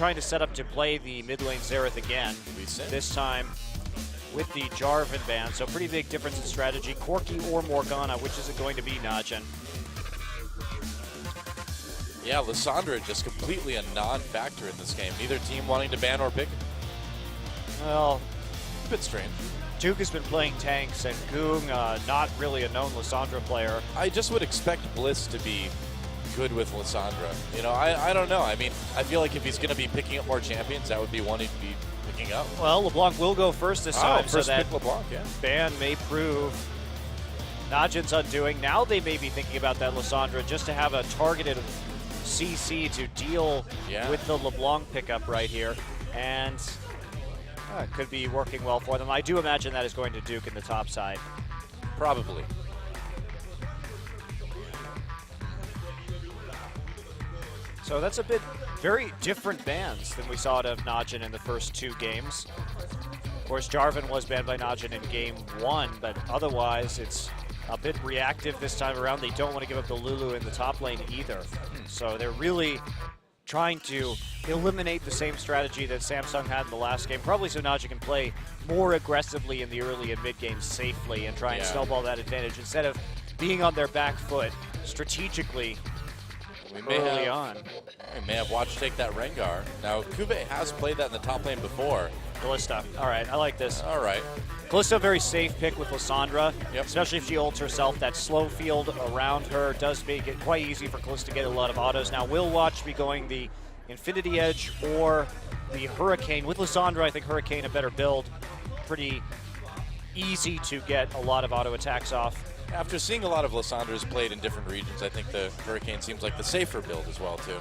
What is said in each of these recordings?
trying to set up to play the mid lane Xerath again. This time with the Jarvan ban, so pretty big difference in strategy. Corki or Morgana, which is it going to be, Najin? Yeah, Lissandra just completely a non-factor in this game. Neither team wanting to ban or pick. Well, a bit strange. Duke has been playing tanks, and Goong, not really a known Lissandra player. I just would expect Bliss to be good with Lissandra. You know, I don't know. I mean, I feel like if he's going to be picking up more champions, that would be one he'd be picking up. Well, LeBlanc will go first this time, first so that pick LeBlanc, yeah. ban may prove Najin's undoing. Now they may be thinking about that Lissandra just to have a targeted CC to deal with the LeBlanc pickup right here, and it could be working well for them. I do imagine that is going to Duke in the top side. Probably. So that's a bit very different bans than we saw out of Najin in the first 2 games. Of course, Jarvan was banned by Najin in game 1, but otherwise it's a bit reactive this time around. They don't want to give up the Lulu in the top lane either. So they're really trying to eliminate the same strategy that Samsung had in the last game, probably so Najin can play more aggressively in the early and mid games safely and try and snowball that advantage instead of being on their back foot strategically early on. We may have watched take that Rengar. Now, Kube has played that in the top lane before. Kalista. All right, I like this. All right. Kalista, a very safe pick with Lissandra, especially if she ults herself. That slow field around her does make it quite easy for Kalista to get a lot of autos. Now, will Watch be going the Infinity Edge or the Hurricane? With Lissandra, I think Hurricane a better build. Pretty easy to get a lot of auto attacks off. After seeing a lot of Lissandra's played in different regions, I think the Hurricane seems like the safer build as well, too.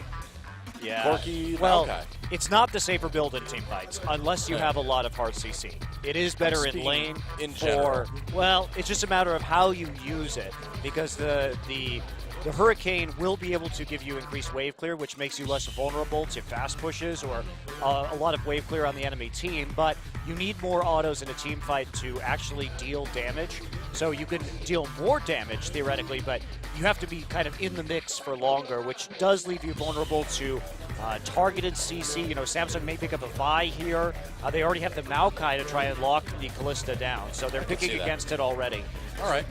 Yeah. Corki, well, Maokai. It's not the safer build in team fights, unless you have a lot of hard CC. It is better in lane. In general. Well, it's just a matter of how you use it, because the Hurricane will be able to give you increased wave clear, which makes you less vulnerable to fast pushes or a lot of wave clear on the enemy team, but you need more autos in a team fight to actually deal damage. So you can deal more damage, theoretically, but you have to be kind of in the mix for longer, which does leave you vulnerable to targeted CC. You know, Samsung may pick up a Vi here. They already have the Maokai to try and lock the Kalista down, so they're picking against it already. All right.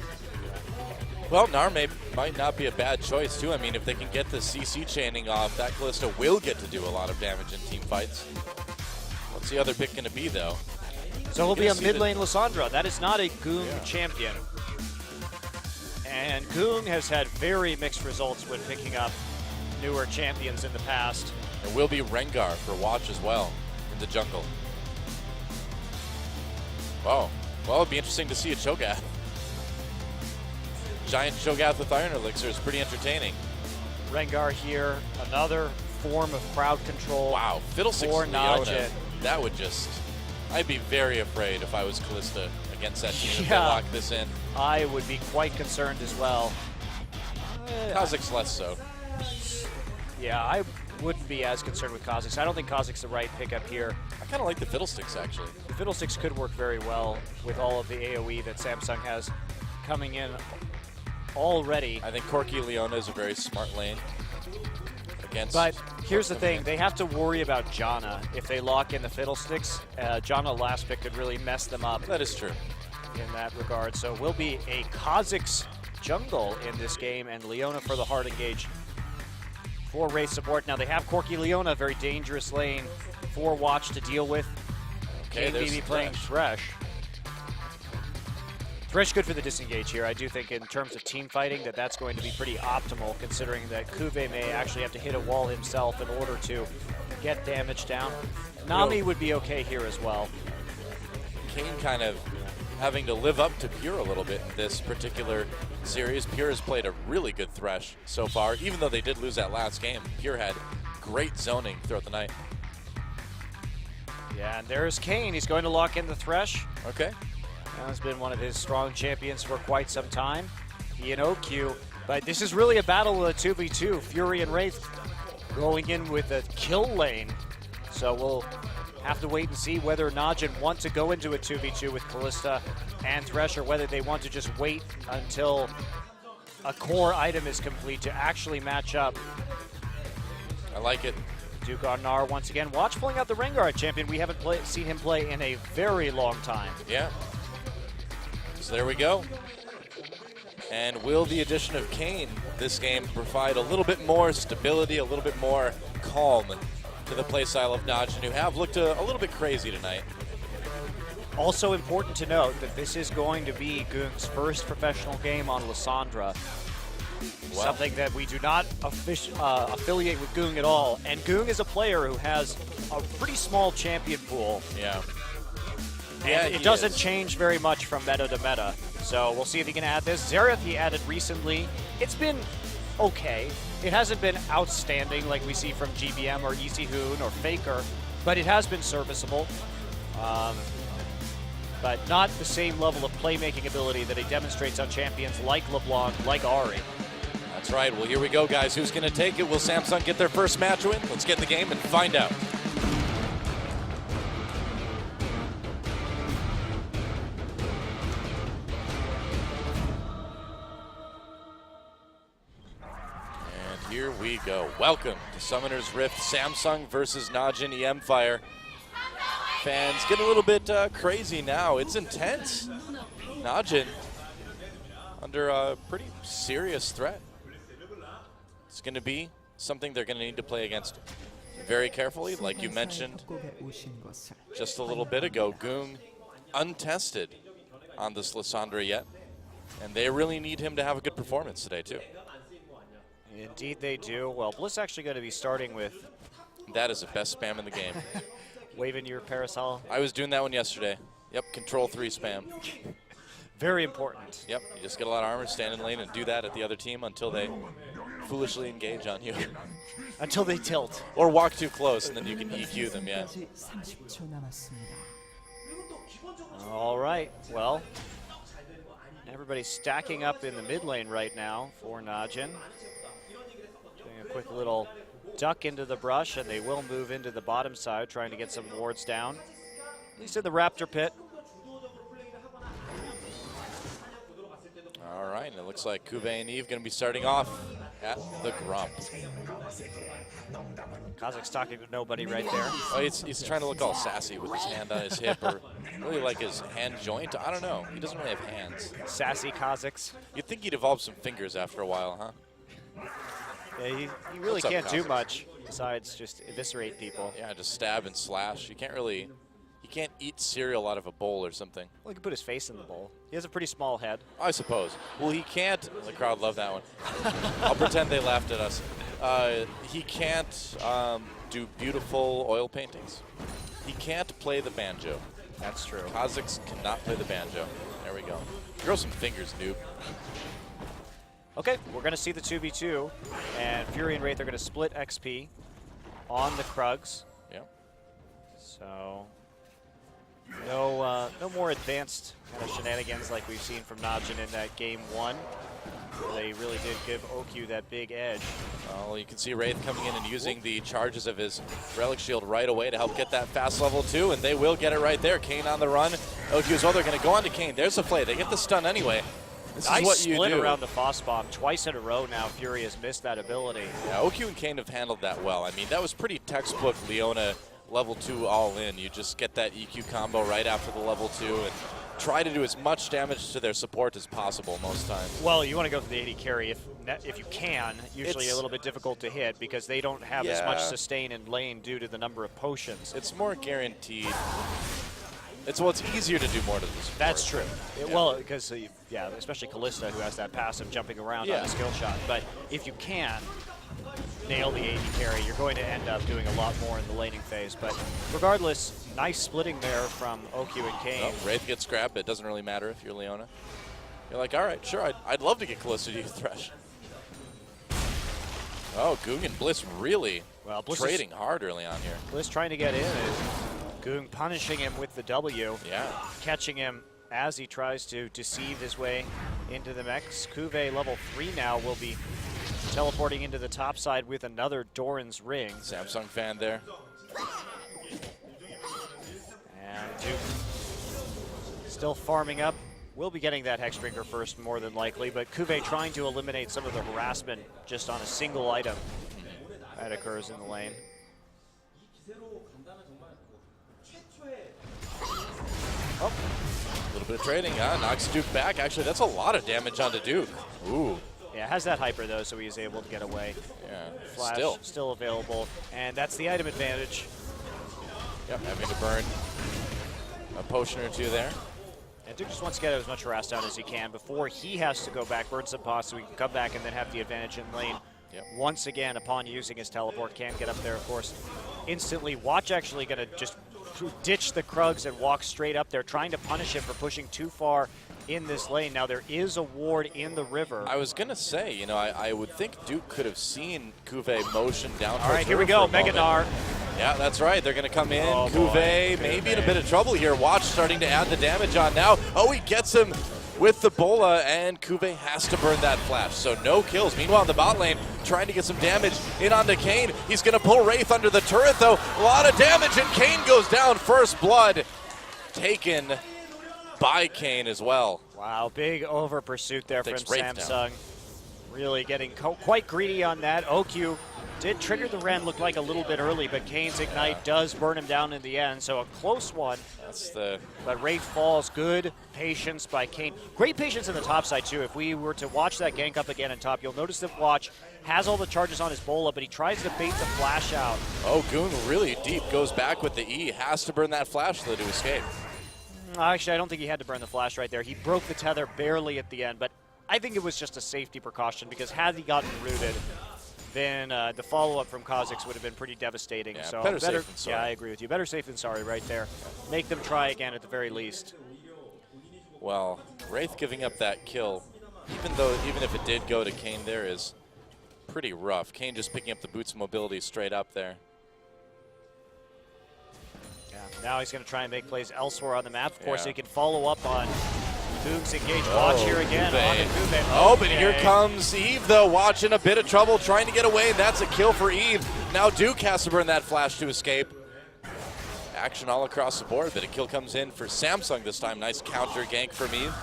Well, Nar might not be a bad choice, too. I mean, if they can get the CC chaining off, that Kalista will get to do a lot of damage in team fights. What's the other pick going to be, though? So it'll be a mid lane Lissandra. That is not a Goong champion. And Goong has had very mixed results when picking up newer champions in the past. There will be Rengar for Watch as well in the jungle. Oh, well, it'd be interesting to see a Cho'Gath. Giant Cho'Gath with Iron Elixir is pretty entertaining. Rengar here, another form of crowd control. Wow, Fiddlesticks for Najin. That would just, I'd be very afraid if I was Kalista against that team if they lock this in. I would be quite concerned as well. Kha'Zix less so. Yeah, I wouldn't be as concerned with Kha'Zix. I don't think Kha'Zix the right pickup here. I kind of like the Fiddlesticks, actually. The Fiddlesticks could work very well with all of the AoE that Samsung has coming in already. I think Corki Leona is a very smart lane. But here's the thing, they have to worry about Janna. If they lock in the Fiddlesticks, Janna last pick could really mess them up. That is true. In that regard. So will be a Kha'Zix jungle in this game, and Leona for the hard engage for race support. Now they have Corki Leona, very dangerous lane for Watch to deal with. Okay, KBB playing Thresh. Thresh good for the disengage here. I do think in terms of team fighting that's going to be pretty optimal, considering that Kube may actually have to hit a wall himself in order to get damage down. Nami would be okay here as well. Kayn kind of having to live up to Pure a little bit in this particular series. Pure has played a really good Thresh so far, even though they did lose that last game. Pure had great zoning throughout the night. Yeah, and there's Kayn. He's going to lock in the Thresh. Okay. Has been one of his strong champions for quite some time. He and OQ. But this is really a battle of a 2v2. Fury and Wraith going in with a kill lane. So we'll have to wait and see whether Najin want to go into a 2v2 with Kalista and Thresh, or whether they want to just wait until a core item is complete to actually match up. I like it. Duke on Nar once again. Watch pulling out the ring guard champion. We haven't seen him play in a very long time. Yeah. So there we go. And will the addition of Kane this game provide a little bit more stability, a little bit more calm to the playstyle of Najin, who have looked a little bit crazy tonight? Also important to note that this is going to be Goong's first professional game on Lissandra. Wow. Something that we do not affiliate with Goong at all. And Goong is a player who has a pretty small champion pool. Yeah. And it doesn't change very much from meta to meta. So we'll see if he can add this. Xerath he added recently. It's been okay. It hasn't been outstanding like we see from GBM or Easy Hoon or Faker, but it has been serviceable. But not the same level of playmaking ability that he demonstrates on champions like LeBlanc, like Ahri. That's right. Well, here we go, guys. Who's going to take it? Will Samsung get their first match win? Let's get in the game and find out. And here we go. Welcome to Summoner's Rift, Samsung versus Najin E-mFire. Fans get a little bit crazy now. It's intense. Najin under a pretty serious threat. It's going to be something they're going to need to play against very carefully. Like you mentioned just a little bit ago, Goong untested on this Lissandra yet, and they really need him to have a good performance today too. Indeed they do. Well, Bliss actually going to be starting with... That is the best spam in the game. Waving your parasol. I was doing that one yesterday. Yep, control 3 spam. Very important. Yep, you just get a lot of armor, stand in lane, and do that at the other team until they foolishly engage on you. Until they tilt. Or walk too close, and then you can EQ them, yeah. All right, well, everybody's stacking up in the mid lane right now for Najin. Doing a quick little duck into the brush, and they will move into the bottom side, trying to get some wards down. At least in the Raptor pit. All right, and it looks like Kuve and Eve going to be starting off at the Grump. Kazakh's talking to nobody right there. Oh, he's trying to look all sassy with his hand on his hip, or really like his hand joint. I don't know. He doesn't really have hands. Sassy Kazakhs. You'd think he'd evolve some fingers after a while, huh? Yeah, he really can't do much besides just eviscerate people. Yeah, just stab and slash. You can't eat cereal out of a bowl or something. Well, he can put his face in the bowl. He has a pretty small head. I suppose. Well, he can't. The crowd loved that one. I'll pretend they laughed at us. He can't do beautiful oil paintings. He can't play the banjo. That's true. Kazakhs cannot play the banjo. There we go. Grow some fingers, noob. Okay, we're going to see the 2v2, and Fury and Wraith are going to split XP on the Krugs. Yeah. So, no more advanced kind of shenanigans like we've seen from Najin in that game 1. They really did give OQ that big edge. Well, you can see Wraith coming in and using the charges of his Relic Shield right away to help get that fast level 2, and they will get it right there. Kane on the run. OQ as well, they're going to go on to Kane. There's the play. They get the stun anyway. This nice is what you split do. Around the Foss Bomb. Twice in a row now, Fury has missed that ability. Yeah, OQ and Kane have handled that well. I mean, that was pretty textbook Leona level 2 all in. You just get that EQ combo right after the level 2 and try to do as much damage to their support as possible most times. Well, you want to go for the AD carry if you can. Usually a little bit difficult to hit because they don't have as much sustain in lane due to the number of potions. It's more guaranteed. It's easier to do more to the support. That's true. Well, because, especially Kalista, who has that passive jumping around on a skill shot. But if you can nail the AD carry, you're going to end up doing a lot more in the laning phase. But regardless, nice splitting there from OQ and Kane. Well, Wraith gets grabbed, but it doesn't really matter if you're Leona. You're like, all right, sure, I'd love to get closer to you, Thresh. Oh, Goong and Bliss really trading hard early on here. Bliss trying to get in, and Goong punishing him with the W. Yeah. Catching him as he tries to deceive his way into the mechs. Kuve level 3 now will be teleporting into the top side with another Doran's Ring. Samsung fan there. And Duke still farming up. We'll be getting that Hexdrinker first more than likely, but Kuve trying to eliminate some of the harassment just on a single item that occurs in the lane. Oh, a little bit of trading, huh? Knocks Duke back. Actually, that's a lot of damage onto Duke. Ooh. Yeah, has that hyper though, so he's able to get away. Yeah, Flash still available, and that's the item advantage. Yep, having to burn a potion or two there. And Duke just wants to get as much harass down as he can before he has to go back, burn some pots so he can come back and then have the advantage in lane. Yep. Once again, upon using his teleport, can get up there, of course, instantly. Watch actually going to just ditch the Krugs and walk straight up there, trying to punish him for pushing too far in this lane. Now, there is a ward in the river. I was going to say, you know, I would think Duke could have seen Cuvée motion down. All right, here we go, Mega Gnar. Yeah, that's right. They're going to come in. Oh, Cuvée maybe in a bit of trouble here. Watch starting to add the damage on now. Oh, he gets him with the bola, and Cuvée has to burn that flash. So no kills. Meanwhile, in the bot lane, trying to get some damage in onto Kayn. He's going to pull Wraith under the turret, though. A lot of damage, and Kayn goes down. First blood taken by Kayn as well. Wow, big over pursuit there from Wraith Samsung. down. Really getting quite greedy on that. OQ did trigger the Ren, looked like a little bit early, but Kane's Ignite does burn him down in the end, so a close one. But Wraith falls. Good patience by Kayn. Great patience in the top side, too. If we were to watch that gank up again on top, you'll notice that Watch has all the charges on his bola, but he tries to bait the flash out. Oh, Goon really deep, goes back with the E. Has to burn that flash, though, to escape. Actually, I don't think he had to burn the flash right there. He broke the tether barely at the end, but I think it was just a safety precaution because had he gotten rooted, then the follow-up from Kha'Zix would have been pretty devastating. Yeah, so better safe than sorry. Yeah, I agree with you. Better safe than sorry right there. Make them try again at the very least. Well, Wraith giving up that kill, even if it did go to Kayn there, is pretty rough. Kayn just picking up the boots mobility straight up there. Yeah, now he's going to try and make plays elsewhere on the map. Of course, Yeah. he can follow up on Boog's engage. Watch here again. Cuvée. Oh, but here comes Eve, though. Watch in a bit of trouble, trying to get away. That's a kill for Eve. Now Duke has to burn that flash to escape. Action all across the board, but a kill comes in for Samsung this time. Nice counter gank from Eve.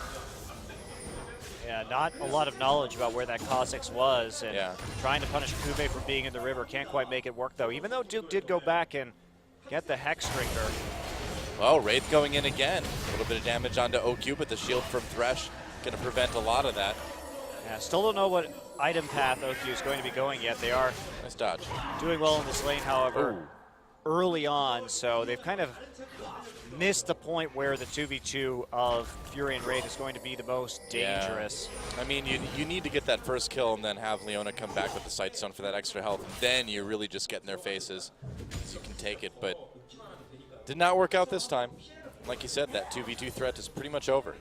Yeah, not a lot of knowledge about where that Kha'Zix was, and Yeah. trying to punish Cuvée for being in the river. Can't quite make it work, though, even though Duke did go back and get the Hex Drinker. Well, Wraith going in again. A little bit of damage onto OQ, but the shield from Thresh going to prevent a lot of that. Yeah, still don't know what item path OQ is going to be going yet. They are Nice dodge. doing well in this lane, however, Ooh. early on, so they've kind of missed the point where the 2v2 of Fury and Wraith is going to be the most dangerous. Yeah. I mean, you need to get that first kill and then have Leona come back with the Sightstone for that extra health. And then you're really just getting their faces, so you can take it. But did not work out this time. Like you said, that 2v2 threat is pretty much over.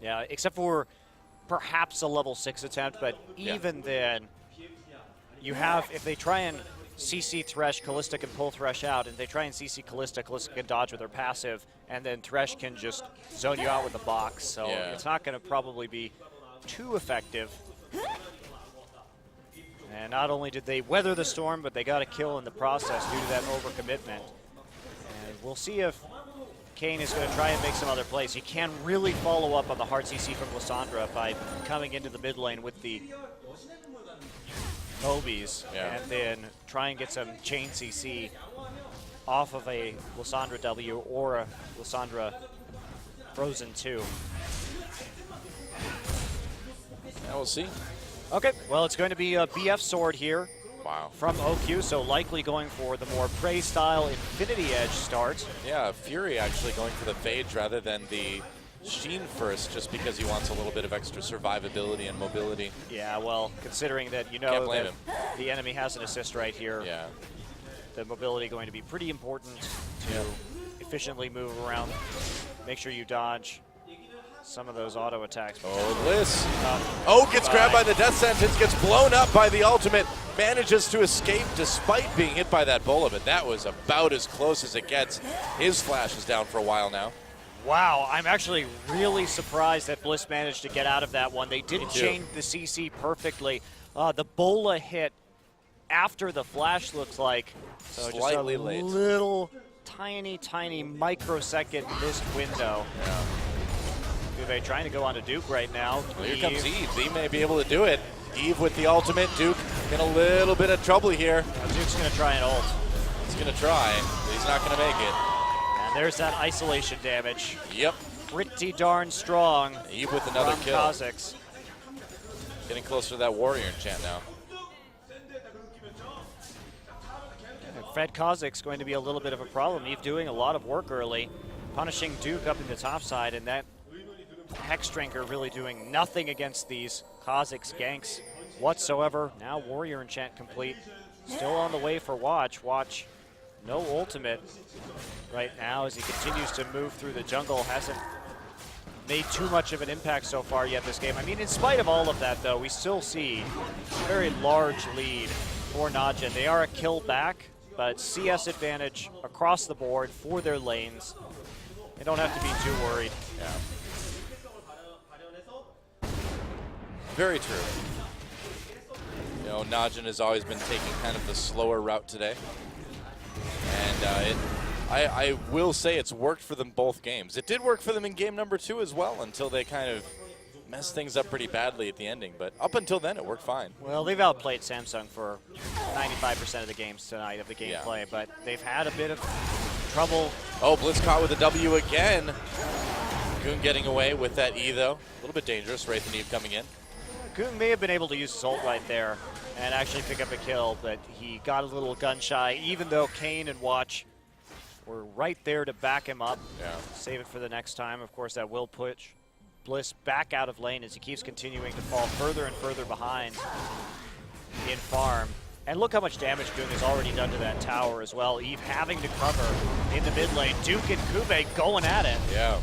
Yeah, except for perhaps a level 6 attempt, but even then, you have, if they try and CC Thresh, Kalista can pull Thresh out, and they try and CC Kalista, Kalista can dodge with her passive, and then Thresh can just zone you out with the box, so it's not going to probably be too effective. And not only did they weather the storm, but they got a kill in the process due to that overcommitment. And we'll see if Kayn is going to try and make some other plays. He can really follow up on the hard CC from Lissandra by coming into the mid lane with the Obies, and then try and get some chain CC off of a Lissandra W or a Lissandra Frozen 2. Now we'll see. Okay, well, it's going to be a BF sword here. Wow. From OQ, so likely going for the more prey style Infinity Edge start. Yeah, Fury actually going for the Phage rather than the Sheen first, just because he wants a little bit of extra survivability and mobility. Yeah, well, considering that that the enemy has an assist right here, the mobility going to be pretty important to efficiently move around. Make sure you dodge some of those auto attacks. Oh, Bliss. Gets grabbed by the death sentence, gets blown up by the ultimate, manages to escape despite being hit by that bola, but that was about as close as it gets. His flash is down for a while now. Wow, I'm actually really surprised that Bliss managed to get out of that one. They did chain the CC perfectly. The bola hit after the flash, looks like. So Slightly just a late. Little tiny microsecond missed window. Yeah. Cuvée trying to go on to Duke right now. Well, here comes Eve. Eve may be able to do it. Eve with the ultimate. Duke in a little bit of trouble here. Duke's going to try and ult. He's going to try, but he's not going to make it. And there's that isolation damage. Yep. Pretty darn strong. Eve with another from kill. Kha'Zix. Getting closer to that warrior enchant now. Fred Kha'Zix going to be a little bit of a problem. Eve doing a lot of work early, punishing Duke up in the top side, and that Hex Drinker really doing nothing against these Kha'Zix ganks whatsoever. Now warrior enchant complete. Still on the way for Watch. Watch, no ultimate right now as he continues to move through the jungle. Hasn't made too much of an impact so far yet this game. I mean, in spite of all of that, though, we still see a very large lead for Najin. They are a kill back, but CS advantage across the board for their lanes. They don't have to be too worried. Yeah. Very true. You know, Najin has always been taking kind of the slower route today. And I will say it's worked for them both games. It did work for them in game number 2 as well until they kind of messed things up pretty badly at the ending. But up until then, it worked fine. Well, they've outplayed Samsung for 95% of the games tonight of the gameplay, but they've had a bit of trouble. Oh, Blitz caught with a W again. Goon getting away with that E, though. A little bit dangerous. Wraith and Eve coming in. Goon may have been able to use his ult right there and actually pick up a kill, but he got a little gun shy, even though Kane and Watch were right there to back him up. Yeah. Save it for the next time. Of course, that will push Bliss back out of lane as he keeps continuing to fall further and further behind in farm. And look how much damage Goon has already done to that tower as well. Eve having to cover in the mid lane. Duke and Kube going at it. Yeah.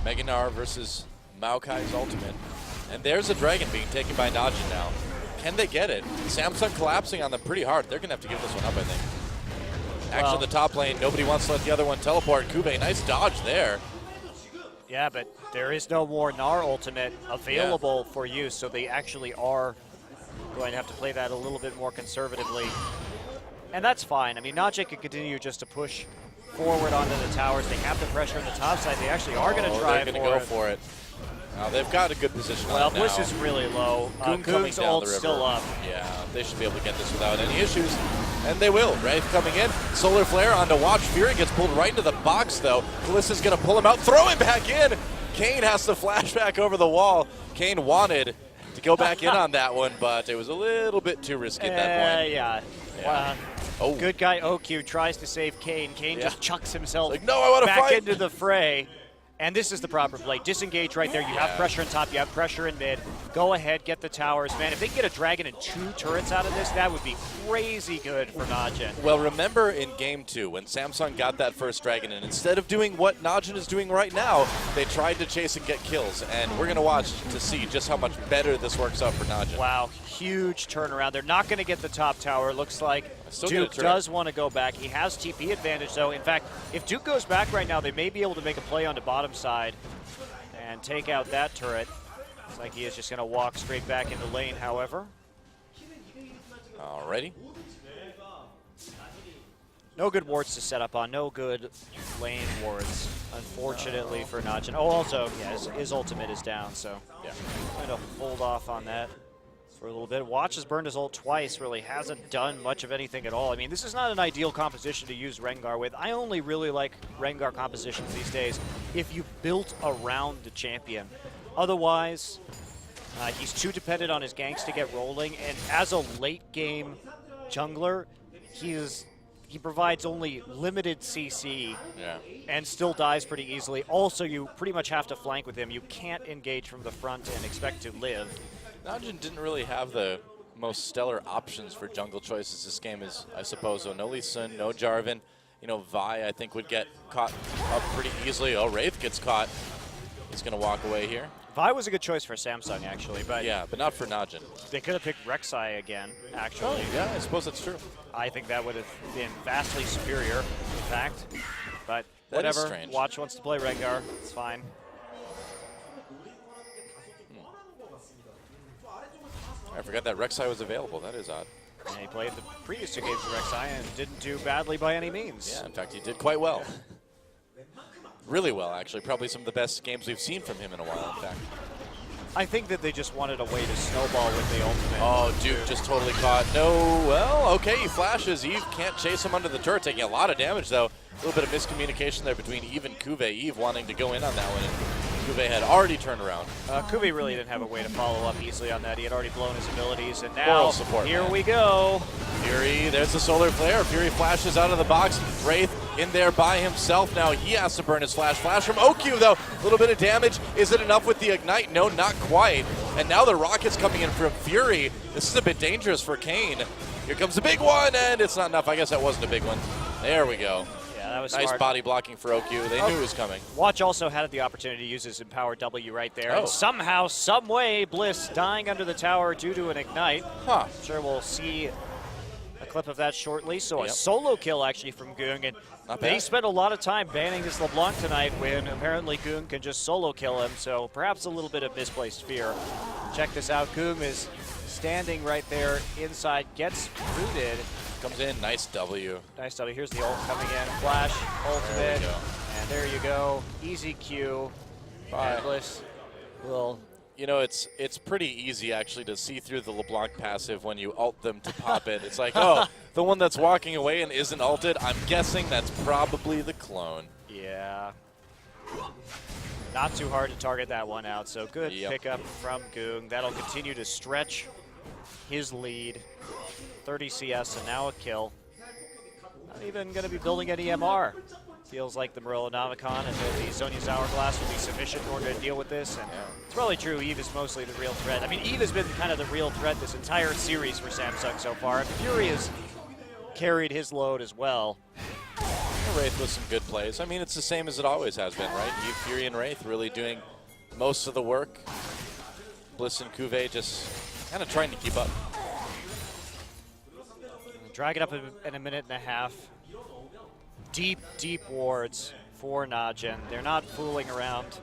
Meganar versus Maokai's ultimate. And there's a dragon being taken by Najin now. Can they get it? Samsung collapsing on them pretty hard. They're going to have to give this one up, I think. Action in the top lane. Nobody wants to let the other one teleport. Kube, nice dodge there. Yeah, but there is no more Gnar ultimate available for use, so they actually are going to have to play that a little bit more conservatively. And that's fine. I mean, Najin can continue just to push forward onto the towers. They have the pressure on the top side. They actually are going to try they're going to go for it. Now, they've got a good position on it now. Bliss is really low. Goon's ult's still up. Yeah, they should be able to get this without any issues. And they will. Wraith coming in. Solar Flare onto Watch. Fury gets pulled right into the box, though. Kalissa's going to pull him out. Throw him back in. Kane has to flash back over the wall. Kane wanted to go back in on that one, but it was a little bit too risky at that point. Yeah. Good guy OQ tries to save Kane. Kane just chucks himself like, no, I want to back fight into the fray. And this is the proper play. Disengage right there. You have pressure on top. You have pressure in mid. Go ahead, get the towers. Man, if they can get a dragon and 2 turrets out of this, that would be crazy good for Najin. Well, remember in game 2 when Samsung got that first dragon, and instead of doing what Najin is doing right now, they tried to chase and get kills. And we're going to watch to see just how much better this works out for Najin. Wow, huge turnaround. They're not going to get the top tower. It looks like Duke does want to go back. He has TP advantage, though. In fact, if Duke goes back right now, they may be able to make a play on the bottom side and take out that turret. Looks like he is just going to walk straight back into lane, however. Alrighty. No good wards to set up on. No good lane wards, unfortunately, for Najin. Oh, also, yeah, his ultimate is down, so yeah, going to hold off on that for a little bit. Watch has burned his ult twice, really hasn't done much of anything at all. I mean, this is not an ideal composition to use Rengar with. I only really like Rengar compositions these days if you built around the champion. Otherwise, he's too dependent on his ganks to get rolling, and as a late game jungler, he provides only limited CC and still dies pretty easily. Also, you pretty much have to flank with him. You can't engage from the front and expect to live. Najin didn't really have the most stellar options for jungle choices this game, is I suppose. So no Lee Sin, no Jarvan. You know, Vi, I think, would get caught up pretty easily. Oh, Wraith gets caught. He's going to walk away here. Vi was a good choice for Samsung, actually. But yeah, but not for Najin. They could have picked Rek'Sai again, actually. Oh, yeah, I suppose that's true. I think that would have been vastly superior, in fact. But that whatever. Is strange. Watch wants to play Rengar. It's fine. I forgot that Rek'Sai was available. That is odd. And he played the previous 2 games of Rek'Sai and didn't do badly by any means. Yeah, in fact, he did quite well. Really well, actually. Probably some of the best games we've seen from him in a while, in fact. I think that they just wanted a way to snowball with the ultimate. Oh, Duke just totally caught. No, well, okay, he flashes. Eve can't chase him under the turret, taking a lot of damage, though. A little bit of miscommunication there between Eve and Kuve. Eve wanting to go in on that one, and Kuve had already turned around. Kuve really didn't have a way to follow up easily on that. He had already blown his abilities, and now support, here man. We go. Fury, there's the solar flare. Fury flashes out of the box. Wraith in there by himself. Now he has to burn his flash. Flash from OQ, though. A little bit of damage. Is it enough with the Ignite? No, not quite. And now the rocket's coming in from Fury. This is a bit dangerous for Kane. Here comes the big one, and it's not enough. I guess that wasn't a big one. There we go. Yeah, that was nice smart. body blocking for OQ. They knew it was coming. Watch also had the opportunity to use his Empower W right there. Oh. And somehow, some way, Bliss dying under the tower due to an Ignite. Huh. I'm sure we'll see a clip of that shortly. So a Yep. solo kill actually from Goong. And Not they bad. spent a lot of time banning this LeBlanc tonight when apparently Goong can just solo kill him. So perhaps a little bit of misplaced fear. Check this out. Goong is standing right there inside, gets rooted. Comes in, nice W. Nice W. Here's the ult coming in. Flash, ultimate, go. and there you go. Easy Q. Bye. Bliss will. You know, it's pretty easy actually to see through the LeBlanc passive when you ult them to pop it. It's like, oh, the one that's walking away and isn't ulted, I'm guessing that's probably the clone. Yeah. Not too hard to target that one out, so good Yep. pickup from Goong. That'll continue to stretch his lead. 30 CS and now a kill. Not even going to be building any MR. Feels like the Morello Navicon and the Zhonya's Hourglass will be sufficient in order to deal with this. And it's probably true, Eve is mostly the real threat. I mean, Eve has been kind of the real threat this entire series for Samsung so far. And Fury has carried his load as well. Wraith with some good plays. I mean, it's the same as it always has been, right? Eve, Fury, and Wraith really doing most of the work. Bliss and Kuve just kind of trying to keep up. Drag it up in a minute and a half. Deep, deep wards for Najin. They're not fooling around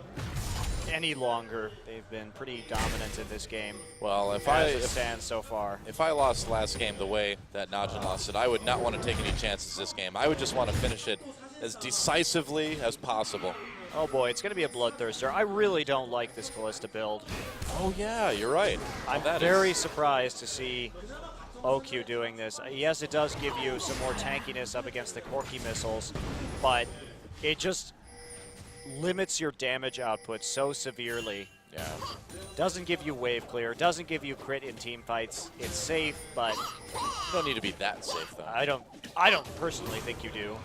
any longer. They've been pretty dominant in this game. Well, if it stands so far. If I lost last game the way that Najin lost it, I would not want to take any chances this game. I would just want to finish it as decisively as possible. Oh boy, it's going to be a bloodthirster. I really don't like this Callista build. Oh yeah, you're right. I'm very surprised to see OQ doing this. Yes, it does give you some more tankiness up against the Corki missiles, but it just limits your damage output so severely. Yeah. Doesn't give you wave clear, doesn't give you crit in team fights. It's safe, but You don't need to be that safe though. I don't personally think you do.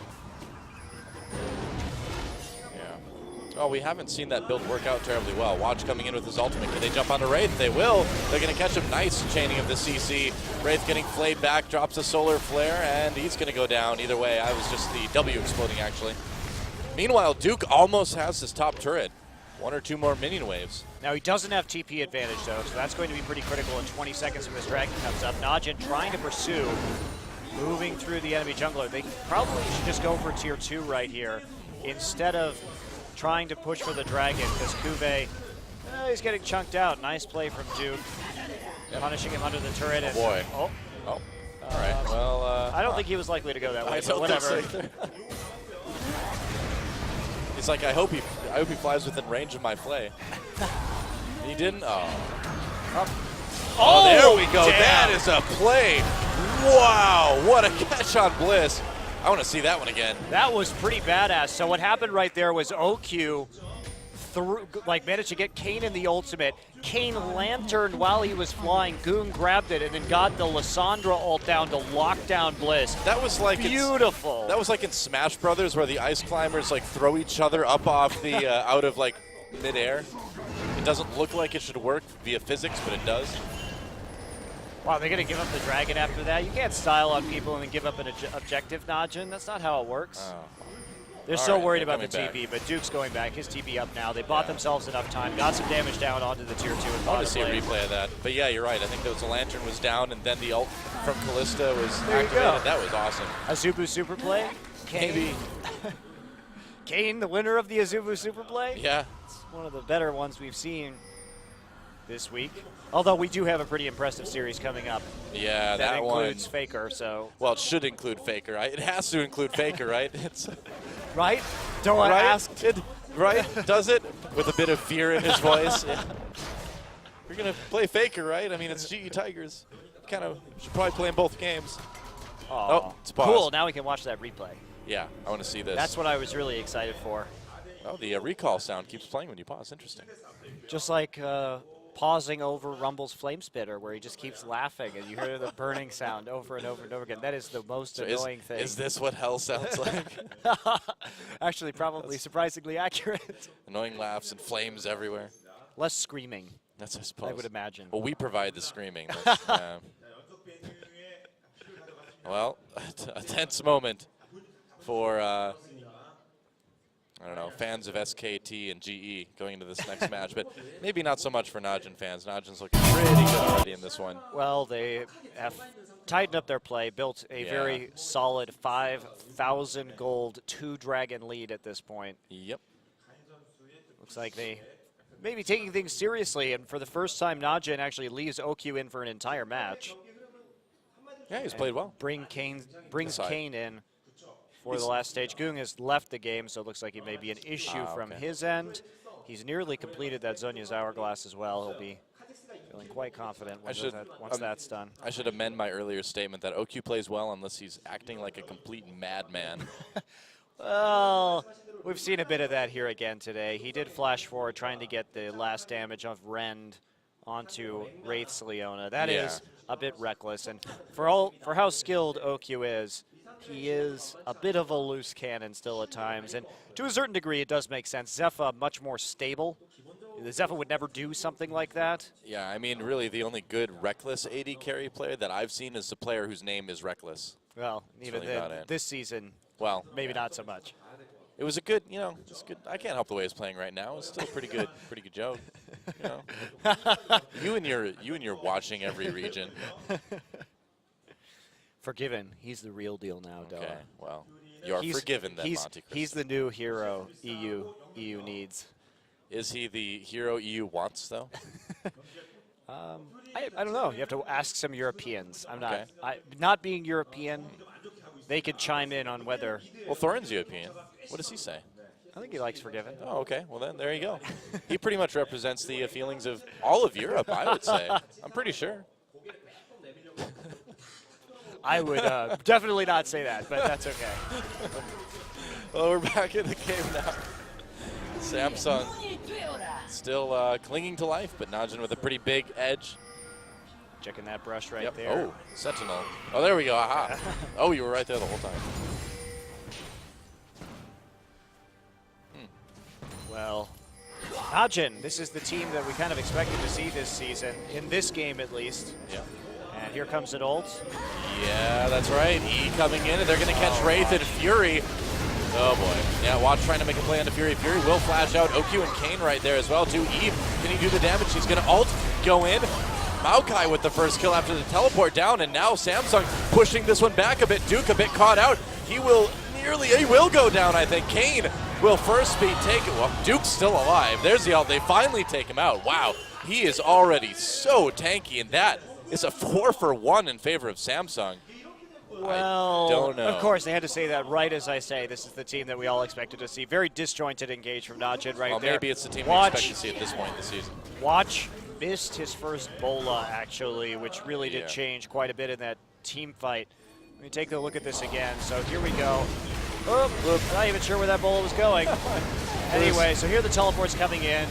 Oh, we haven't seen that build work out terribly well. Watch coming in with his ultimate. Can they jump onto Wraith? They will. They're going to catch him. Nice chaining of the CC. Wraith getting flayed back, drops a solar flare, and he's going to go down. Either way, I was just the W exploding, actually. Meanwhile, Duke almost has his top turret. One or two more minion waves. Now, he doesn't have TP advantage, though, so that's going to be pretty critical in 20 seconds when this dragon comes up. Najin trying to pursue, moving through the enemy jungler. They probably should just go for tier 2 right here instead of trying to push for the dragon, because Kuve, he's getting chunked out. Nice play from Duke, punishing him under the turret. And, boy. Oh, all right. Well, I don't think he was likely to go that way, but whatever. He's like, I hope he flies within range of my flay. He didn't. Oh, there we go. Damn. That is a play. Wow, what a catch on Bliss. I want to see that one again. That was pretty badass. So what happened right there was OQ managed to get Kane in the ultimate. Kane lanterned while he was flying. Goong grabbed it and then got the Lissandra ult down to lock down Bliss. That was like beautiful. That was like in Smash Brothers where the ice climbers like throw each other up off the out of like midair. It doesn't look like it should work via physics, but it does. Wow, they're going to give up the dragon after that? You can't style on people and then give up an objective, Najin. That's not how it works. Oh. They're All so right, worried they're about the coming TP, but Duke's going back. His TP up now. They bought themselves enough time, got some damage down onto the tier 2 and I want bottom to see a lane. replay of that. But yeah, you're right. I think the lantern was down, and then the ult from Callista was There you activated. go. That was awesome. Azubu super play? Maybe. Kane, the winner of the Azubu super play? Yeah. It's one of the better ones we've seen this week. Although we do have a pretty impressive series coming up. Yeah, that includes one. Faker, so. Well, it should include Faker. Right? It has to include Faker, right? It's right? Don't right? I ask? Right? Does it? With a bit of fear in his voice. Yeah. You're going to play Faker, right? I mean, it's GE Tigers. Kind of should probably play in both games. Oh, it's paused. Cool. Now we can watch that replay. Yeah, I want to see this. That's what I was really excited for. Oh, the recall sound keeps playing when you pause. Interesting. Just like pausing over Rumble's Flame Spitter, where he just keeps laughing and you hear the burning sound over and over and over again. That is the most annoying thing. Is this what hell sounds like? Actually, probably surprisingly accurate. Annoying laughs and flames everywhere. Less screaming. That's, I suppose. I would imagine. Well, we provide the screaming. Well, a tense moment for, I don't know, fans of SKT and GE going into this next match, but maybe not so much for Najin fans. Najin's looking pretty good already in this one. Well, they have tightened up their play, built a very solid 5,000 gold 2-dragon lead at this point. Yep. Looks like they may be taking things seriously, and for the first time, Najin actually leaves OQ in for an entire match. Yeah, he's played well. Brings Kane in for the last stage. Goong has left the game, so it looks like it may be an issue from his end. He's nearly completed that Zhonya's Hourglass as well. He'll be feeling quite confident once that's done. I should amend my earlier statement that OQ plays well unless he's acting like a complete madman. Well, we've seen a bit of that here again today. He did flash forward trying to get the last damage of Rend onto Wraith's Leona. That is a bit reckless, and for how skilled OQ is, he is a bit of a loose cannon still at times, and to a certain degree it does make sense. Zephyr much more stable. The Zephyr would never do something like that. Yeah, I mean, really the only good reckless AD carry player that I've seen is the player whose name is Reckless. Well, even really this season, well, maybe not so much. It was a good, it's good. I can't help the way he's playing right now. It's still a pretty good joke. You and your watching every region. Forgiven. He's the real deal now, Doa. Okay, well, you're forgiven then, Monte Cristo. He's the new hero EU needs. Is he the hero EU wants, though? I don't know. You have to ask some Europeans. I'm not. Okay. Not being European, they could chime in on whether. Well, Thorin's European. What does he say? I think he likes Forgiven. Oh, okay. Well, then, there you go. He pretty much represents the feelings of all of Europe, I would say. I'm pretty sure. I would definitely not say that, but that's okay. Well, we're back in the game now. Samsung still clinging to life, but Najin with a pretty big edge. Checking that brush right there. Oh, Sentinel. Oh, there we go. Aha. Oh, you were right there the whole time. Well, Najin, this is the team that we kind of expected to see this season, in this game at least. Yeah. And here comes an ult. Yeah, that's right. E coming in, and they're going to catch Wraith and Fury. Oh, boy. Yeah, Watch trying to make a play on the Fury. Fury will flash out. OQ and Kane right there as well, too. Eve, can he do the damage? He's going to ult, go in. Maokai with the first kill after the teleport down, and now Samsung pushing this one back a bit. Duke a bit caught out. He will go down, I think. Kane will first be taken. Well, Duke's still alive. There's the ult. They finally take him out. Wow, he is already so tanky, and that is a 4-for-1 in favor of Samsung. Well, I don't know. Of course, they had to say that right as I say. This is the team that we all expected to see. Very disjointed engage from Najin right there. Well, maybe it's the team we expect to see at this point in the season. Watch missed his first bola, actually, which really did change quite a bit in that team fight. Let me take a look at this again. So here we go. Oh, not even sure where that bola was going. Anyway, so here the teleport's coming in.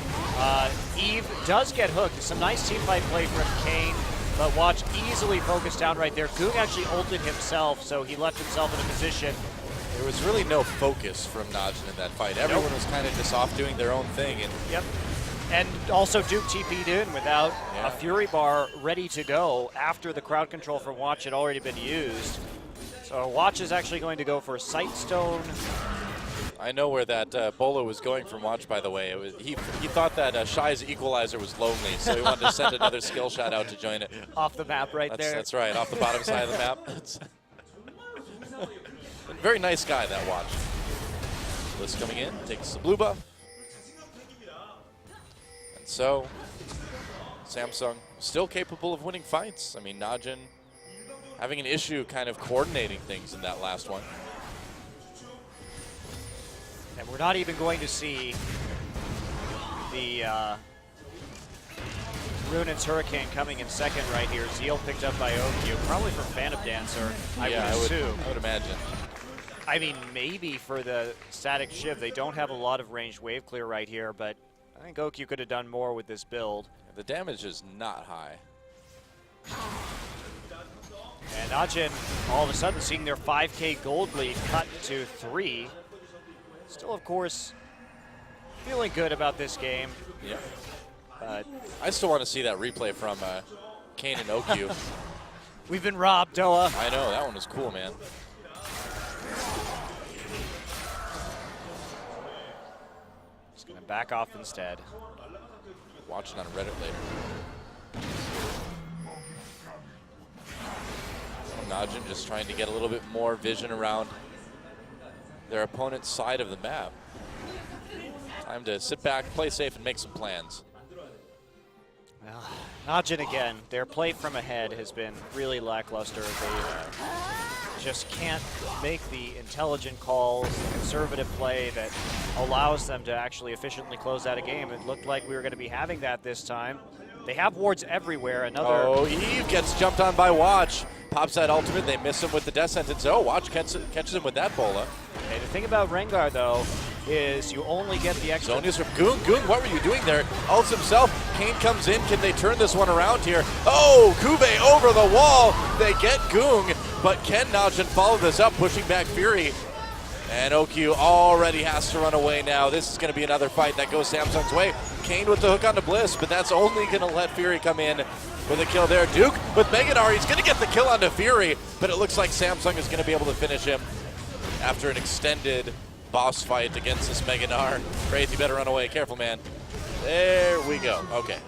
Eve does get hooked. Some nice team fight play from Kane. But Watch easily focused down right there. Goong actually ulted himself, so he left himself in a position. There was really no focus from Najin in that fight. Everyone was kind of just off doing their own thing. And yep. And also Duke TP'd in without a Fury bar ready to go after the crowd control from Watch had already been used. So Watch is actually going to go for a Sightstone. I know where that Bolo was going from Watch, by the way. He thought that Shy's Equalizer was lonely, so he wanted to send another skill shot out to join it. Off the map right there. That's right, off the bottom side of the map. Very nice guy, that Watch. Bliss coming in, takes the blue buff. And so, Samsung still capable of winning fights. I mean, Najin having an issue kind of coordinating things in that last one. And we're not even going to see the Runen's Hurricane coming in second right here. Zeal picked up by OQ, probably for Phantom Dancer, I would assume. I would imagine. I mean, maybe for the Static Shiv. They don't have a lot of ranged wave clear right here, but I think OQ could have done more with this build. The damage is not high. And Najin, all of a sudden, seeing their 5K gold lead cut to 3. Still, of course, feeling good about this game. Yeah. But I still want to see that replay from Kane and OQ. we've been robbed, Doa. I know, that one was cool, man. Just going to back off instead. Watching on Reddit later. Najin just trying to get a little bit more vision around their opponent's side of the map. Time to sit back, play safe, and make some plans. Well, Najin again, their play from ahead has been really lackluster. They just can't make the intelligent calls, the conservative play that allows them to actually efficiently close out a game. It looked like we were going to be having that this time. They have wards everywhere. Another. Oh, Eve gets jumped on by Watch. Pops that ultimate, they miss him with the death sentence. Oh, Watch catches him with that bola. Okay, the thing about Rengar, though, is you only get the extra. Zonia's from Goong. Goong, what were you doing there? Ults himself. Kane comes in. Can they turn this one around here? Oh, Kube over the wall. They get Goong, but can Najin follow this up, pushing back Fury? And OQ already has to run away now. This is going to be another fight that goes Samsung's way. Kane with the hook onto Bliss, but that's only going to let Fury come in with a kill there. Duke with Meganar. He's going to get the kill onto Fury, but it looks like Samsung is going to be able to finish him after an extended boss fight against this Meganar. Wraith, you better run away. Careful, man. There we go. Okay.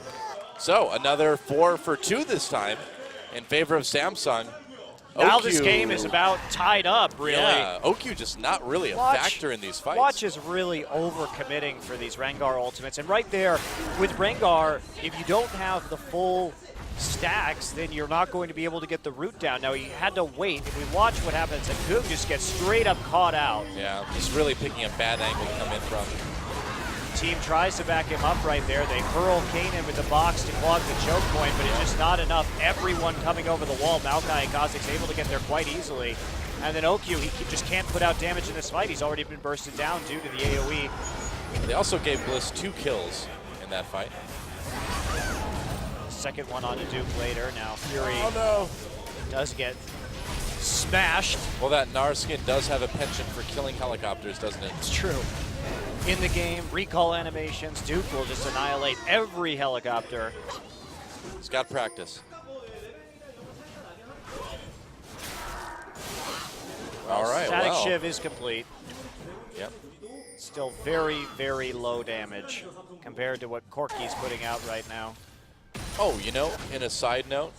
So another 4 for 2 this time in favor of Samsung. Now OQ, this game is about tied up, really. Yeah, OQ just not really a factor in these fights. Watch is really overcommitting for these Rengar ultimates. And right there, with Rengar, if you don't have the full stacks, then you're not going to be able to get the root down. Now, he had to wait. If we watch what happens, and Goog just gets straight up caught out. Yeah, he's really picking a bad angle to come in from. Team tries to back him up right there. They hurl Kane in with the box to clog the choke point, but it's just not enough. Everyone coming over the wall. Maokai and Kha'Zix's able to get there quite easily. And then OQ, he just can't put out damage in this fight. He's already been bursted down due to the AoE. They also gave Bliss 2 kills in that fight. Second one on to Duke later. Now Fury does get smashed. Well, that Gnar skin does have a penchant for killing helicopters, doesn't it? It's true. In the game, recall animations, Duke will just annihilate every helicopter. He's got practice. All right, Static well. Shiv is complete. Yep. Still very, very low damage compared to what Corky's putting out right now. Oh, you know, in a side note,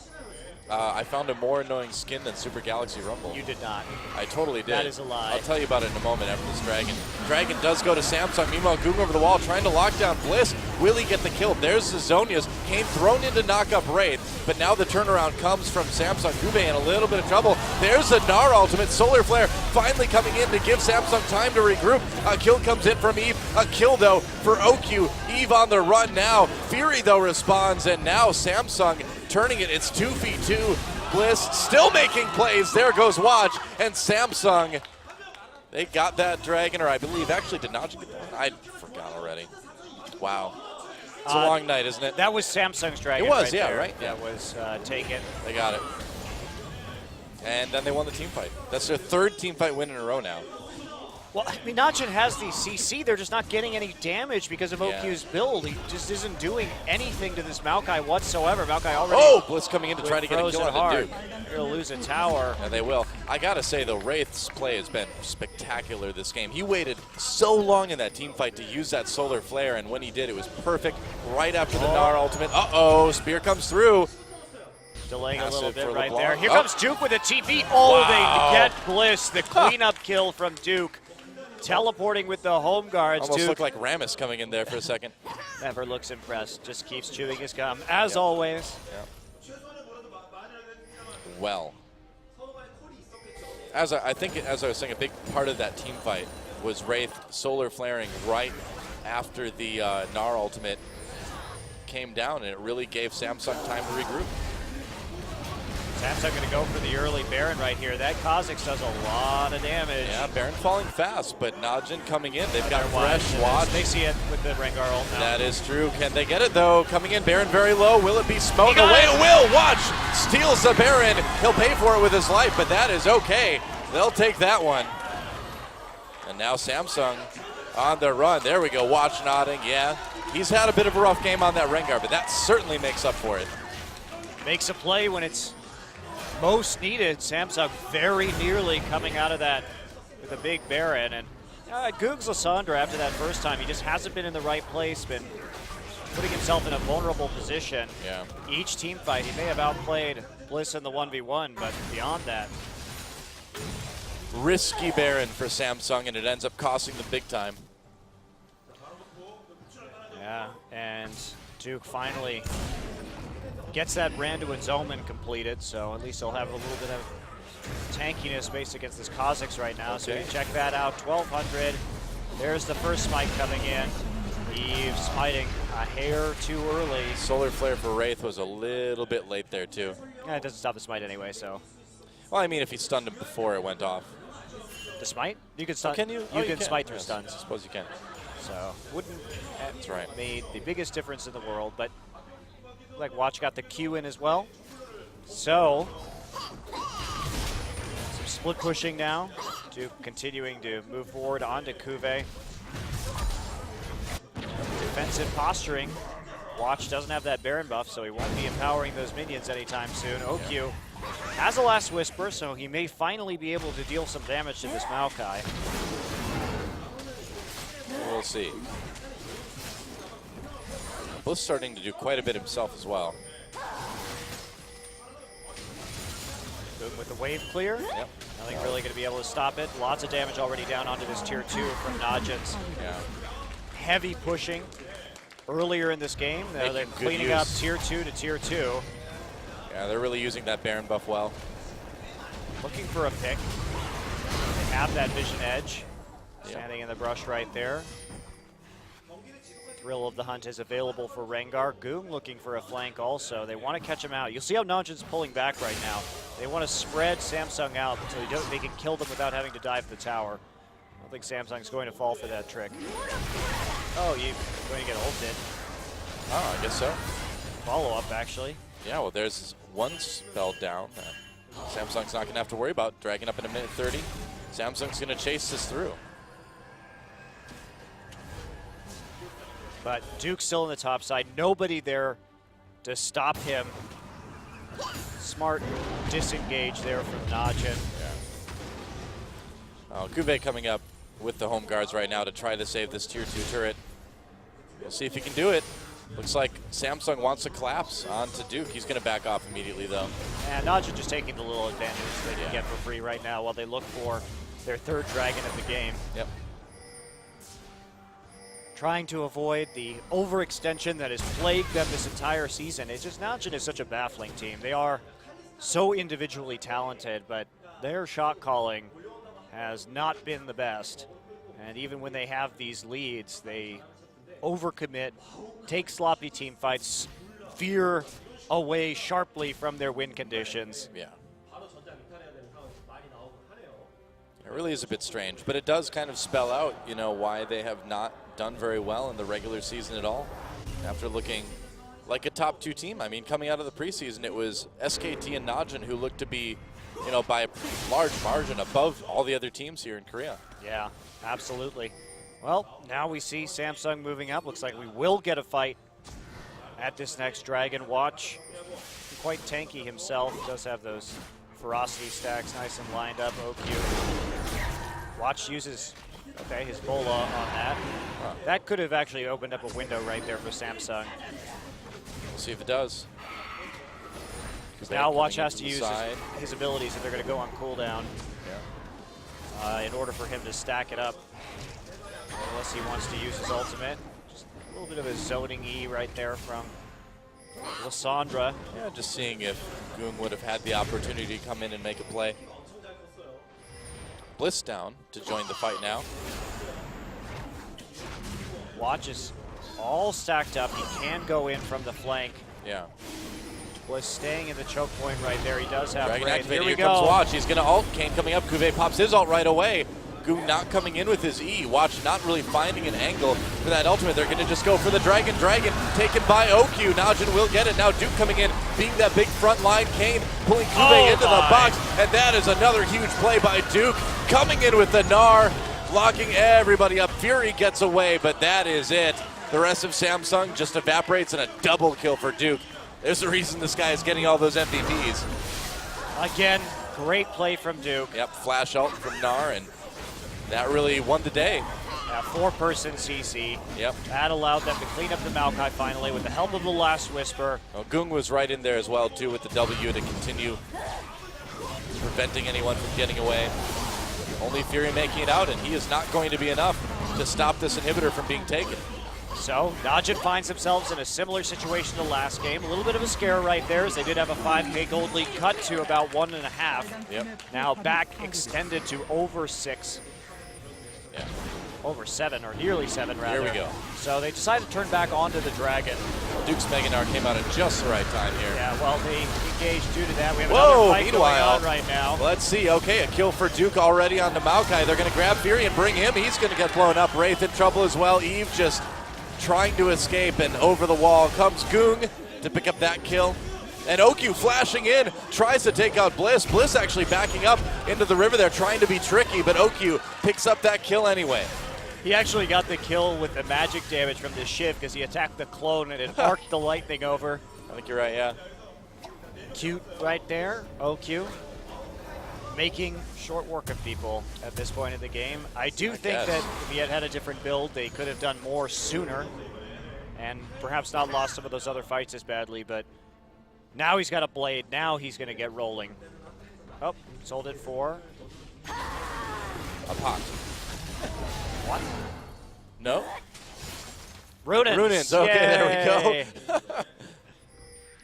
I found a more annoying skin than Super Galaxy Rumble. You did not. I totally did. That is a lie. I'll tell you about it in a moment after this Dragon. Dragon does go to Samsung. Meanwhile, Goong over the wall trying to lock down Bliss. Will he get the kill? There's the Zonias. Kane thrown in to knock up Wraith, but now the turnaround comes from Samsung. Kube in a little bit of trouble. There's the Gnar ultimate. Solar Flare finally coming in to give Samsung time to regroup. A kill comes in from Eve. A kill, though, for OQ. Eve on the run now. Fury, though, responds, and now Samsung turning it. It's 2v2. Bliss still making plays. There goes Watch. And Samsung, they got that Dragon, or I believe actually did not get that one. I forgot already. Wow. It's a long night, isn't it? That was Samsung's Dragon. It was, right yeah, there. right. That was taken. They got it. And then they won the team fight. That's their 3rd team fight win in a row now. Well, I mean, Najin has the CC. They're just not getting any damage because of OQ's build. He just isn't doing anything to this Maokai whatsoever. Maokai already. Oh, Bliss coming in to try to get a kill on the Duke. They're going to lose a tower. And they will. I got to say, though, Wraith's play has been spectacular this game. He waited so long in that team fight to use that Solar Flare, and when he did, it was perfect. Right after the Gnar ultimate. Uh-oh, Spear comes through. Delaying Massive a little bit for right LeBlanc. there. Here comes Duke with a TP. Oh, Wow. they get Bliss. The cleanup kill from Duke. Teleporting with the home guards. Almost Duke looked like Rammus coming in there for a second. never looks impressed. Just keeps chewing his gum, as always. Yep. Well, as I was saying, a big part of that team fight was Wraith solar flaring right after the Gnar ultimate came down, and it really gave Samsung time to regroup. Samsung going to go for the early Baron right here. That Kha'Zix does a lot of damage. Yeah, Baron falling fast, but Najin coming in. They've got fresh watch. They see it with the Rengar ult now. That is true. Can they get it, though? Coming in, Baron very low. Will it be smoke away? It will. Watch. Steals the Baron. He'll pay for it with his life, but that is okay. They'll take that one. And now Samsung on the run. There we go. Watch nodding. Yeah, he's had a bit of a rough game on that Rengar, but that certainly makes up for it. Makes a play when it's most needed. Samsung very nearly coming out of that with a big Baron. And Goog's Lissandra after that first time, he just hasn't been in the right place, been putting himself in a vulnerable position. Yeah. Each team fight, he may have outplayed Bliss in the 1v1, but beyond that. Risky Baron for Samsung, and it ends up costing them big time. Yeah, and Duke finally gets that Randuin's Omen completed, so at least he'll have a little bit of tankiness based against this Kha'Zix right now. So you can check that out, 1200. There's the first smite coming in. Eve smiting a hair too early. Solar Flare for Wraith was a little bit late there too. Yeah, it doesn't stop the smite anyway, so. Well, I mean, if he stunned him before it went off. The smite? You can stun. Oh, can you? You can smite through stuns. I suppose you can. So wouldn't That's right. made the biggest difference in the world, but like Watch got the Q in as well. So some split pushing now. Duke continuing to move forward onto Kuve. Defensive posturing. Watch doesn't have that Baron buff, so he won't be empowering those minions anytime soon. OQ has a Last Whisper, so he may finally be able to deal some damage to this Maokai. We'll see. Both starting to do quite a bit himself as well. Good with the wave clear. Yep. Nothing really going to be able to stop it. Lots of damage already down onto this tier 2 from Najin's. Yeah. Heavy pushing earlier in this game. Now they're cleaning up tier 2 to tier 2. Yeah, they're really using that Baron buff well. Looking for a pick. They have that vision edge. Standing in the brush right there. Thrill of the Hunt is available for Rengar. Goong looking for a flank also. They want to catch him out. You'll see how Najin's pulling back right now. They want to spread Samsung out so they can kill them without having to dive the tower. I don't think Samsung's going to fall for that trick. Oh, you're going to get ulted. Oh, I guess so. Follow-up, actually. Yeah, well, there's one spell down. Samsung's not going to have to worry about dragging up in a minute 30. Samsung's going to chase this through. But Duke's still on the top side. Nobody there to stop him. Smart disengage there from Najin. Yeah. Kuve coming up with the home guards right now to try to save this tier 2 turret. We'll see if he can do it. Looks like Samsung wants to collapse onto Duke. He's going to back off immediately, though. And Najin just taking the little advantage they can get for free right now while they look for their third dragon of the game. Yep. Trying to avoid the overextension that has plagued them this entire season. It's just Najin is such a baffling team. They are so individually talented, but their shot calling has not been the best. And even when they have these leads, they overcommit, take sloppy team fights, veer away sharply from their win conditions. Yeah. It really is a bit strange, but it does kind of spell out, you know, why they have not done very well in the regular season at all. After looking like a top 2 team, I mean, coming out of the preseason, it was SKT and Najin who looked to be, you know, by a large margin above all the other teams here in Korea. Yeah, absolutely. Well, now we see Samsung moving up. Looks like we will get a fight at this next Dragon. Watch, quite tanky himself. Does have those ferocity stacks nice and lined up. OQ. Watch uses, okay, his bola on that. That could have actually opened up a window right there for Samsung. We'll see if it does. Now Watch has to use his abilities if they're going to go on cooldown in order for him to stack it up. Unless he wants to use his ultimate. Just a little bit of a zoning E right there from Lissandra. Yeah, just seeing if Goong would have had the opportunity to come in and make a play. Bliss down to join the fight now. Watch is all stacked up. He can go in from the flank. Yeah. Was staying in the choke point right there. He does have Dragon Wraith. activated. Here we Here comes go. Watch. He's going to ult. Kane coming up. Cuvée pops his ult right away. Goong not coming in with his E. Watch not really finding an angle for that ultimate. They're going to just go for the Dragon. Dragon taken by OQ. Najin will get it. Now Duke coming in, being that big front line. Kane pulling Cuvée into the box. And that is another huge play by Duke. Coming in with the Gnar, locking everybody up. Fury gets away, but that is it. The rest of Samsung just evaporates, and a double kill for Duke. There's the reason this guy is getting all those MVPs. Again, great play from Duke. Yep, flash ult from Gnar, and that really won the day. A 4-person CC. Yep. That allowed them to clean up the Maokai finally with the help of the last Whisper. Well, Goong was right in there as well, too, with the W to continue preventing anyone from getting away. Only Fury making it out, and he is not going to be enough to stop this inhibitor from being taken. So, Najin finds themselves in a similar situation to last game. A little bit of a scare right there, as they did have a 5K gold lead cut to about 1.5. Yep. Now back extended to over 6. Yeah. Over 7, or nearly 7 rather. Here we go. So they decided to turn back onto the Dragon. Duke's Mega Gnar came out at just the right time here. Yeah, well, they engaged due to that. We have Whoa, another fight going meanwhile, on right now. Let's see. Okay, a kill for Duke already on the Maokai. They're going to grab Fury and bring him. He's going to get blown up. Wraith in trouble as well. Eve just trying to escape, and over the wall comes Goong to pick up that kill. And OQ flashing in, tries to take out Bliss. Bliss actually backing up into the river there, trying to be tricky, but OQ picks up that kill anyway. He actually got the kill with the magic damage from the Shiv because he attacked the clone and it arced the lightning over. I think you're right, yeah. Cute right there, OQ. Making short work of people at this point in the game. I do think that if he had had a different build, they could have done more sooner and perhaps not lost some of those other fights as badly, but now he's got a blade. Now he's going to get rolling. Oh, sold it for A pot. what? No? Runins. Runins, okay, Yay. there we go.